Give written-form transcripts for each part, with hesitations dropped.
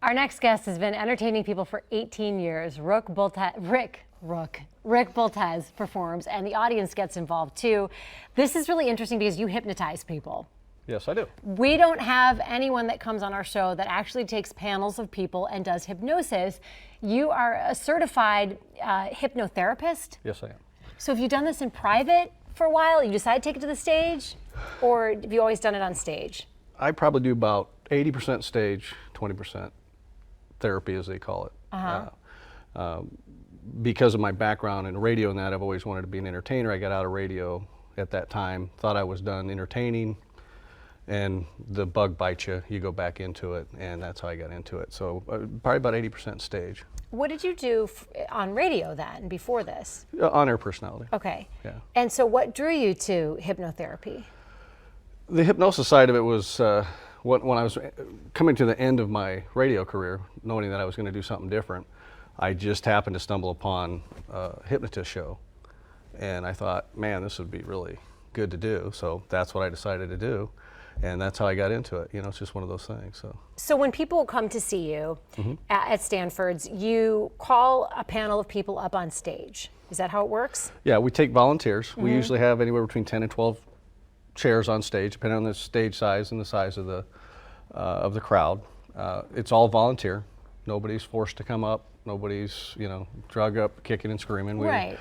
Our next guest has been entertaining people for 18 years. Rick Bultez performs, and the audience gets involved too. This is really interesting because you hypnotize people. Yes, I do. We don't have anyone that comes on our show that actually takes panels of people and does hypnosis. You are a certified hypnotherapist. Yes, I am. So have you done this in private for a while? You decided to take it to the stage? Or have you always done it on stage? I probably do about 80% stage, 20% therapy, as they call it. Because of my background in radio and that, I've always wanted to be an entertainer. I got out of radio at that time, thought I was done entertaining, and the bug bites you, you go back into it, and that's how I got into it. So probably about 80% stage. What did you do on radio then, before this? On-air personality. Okay. Yeah. And so what drew you to hypnotherapy? The hypnosis side of it was when I was coming to the end of my radio career, knowing that I was going to do something different. I just happened to stumble upon a Hypnotist show, and I thought, man, this would be really good to do. So that's what I decided to do, and that's how I got into it. You know, it's just one of those things. So when people come to see you at Stanford's, you call a panel of people up on stage. Is that how it works? Yeah, we take volunteers. We usually have anywhere between 10 and 12 chairs on stage, depending on the stage size and the size of the crowd. It's all volunteer. Nobody's forced to come up. Nobody's, you know, drug up, kicking and screaming. Right.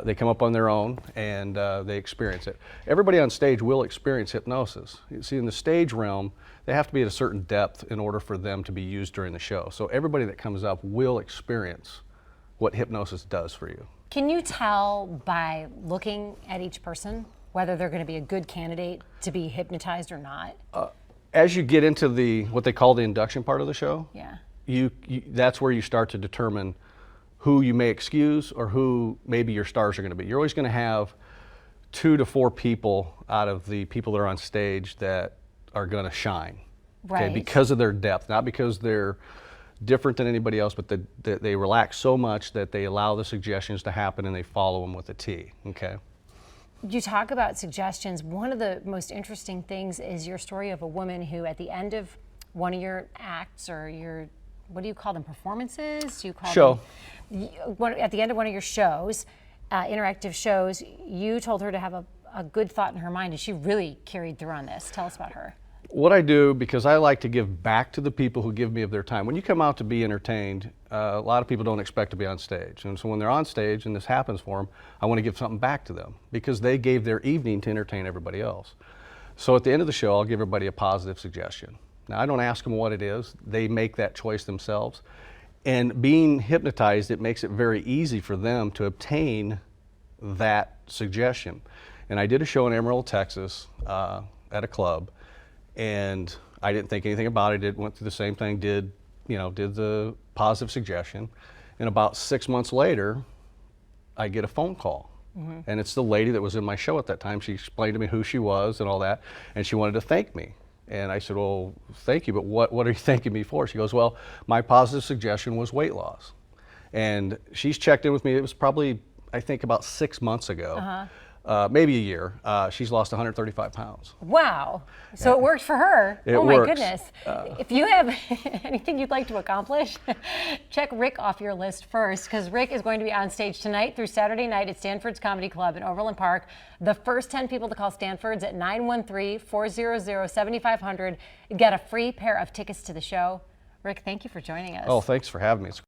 They come up on their own and they experience it. Everybody on stage will experience hypnosis. You see, in the stage realm, they have to be at a certain depth in order for them to be used during the show. So everybody that comes up will experience what hypnosis does for you. Can you tell by looking at each person whether they're going to be a good candidate to be hypnotized or not? As you get into what they call the induction part of the show, Yeah. That's where you start to determine who you may excuse or who maybe your stars are going to be. You're always going to have 2 to 4 people out of the people that are on stage that are going to shine, Right. okay, because of their depth, not because they're different than anybody else, but they relax so much that they allow the suggestions to happen and they follow them with a T. Okay. You talk about suggestions. One of the most interesting things is your story of a woman who, at the end of one of your acts or your, what do you call them, performances? You call Show. At the end of one of your shows, interactive shows, you told her to have a good thought in her mind, and she really carried through on this. Tell us about her. What I do, because I like to give back to the people who give me of their time. When you come out to be entertained, a lot of people don't expect to be on stage. And so when they're on stage and this happens for them, I want to give something back to them because they gave their evening to entertain everybody else. So at the end of the show, I'll give everybody a positive suggestion. Now, I don't ask them what it is. They make that choice themselves. And being hypnotized, it makes it very easy for them to obtain that suggestion. And I did a show in Amarillo, Texas, at a club. And I didn't think anything about it. Went through the same thing, did the positive suggestion. And about 6 months later, I get a phone call. And it's the lady that was in my show at that time. She explained to me who she was and all that, and she wanted to thank me. And I said, well, thank you, but what are you thanking me for? She goes, well, my positive suggestion was weight loss. And she's checked in with me. It was probably, I think, about 6 months ago. Maybe a year. She's lost 135 pounds. Wow. So it worked for her. It oh my works. goodness. If you have anything you'd like to accomplish, check Rick off your list first, because Rick is going to be on stage tonight through Saturday night at Stanford's Comedy Club in Overland Park. The first 10 people to call Stanford's at 913-400-7500 get a free pair of tickets to the show. Rick, thank you for joining us. Oh, thanks for having me. It's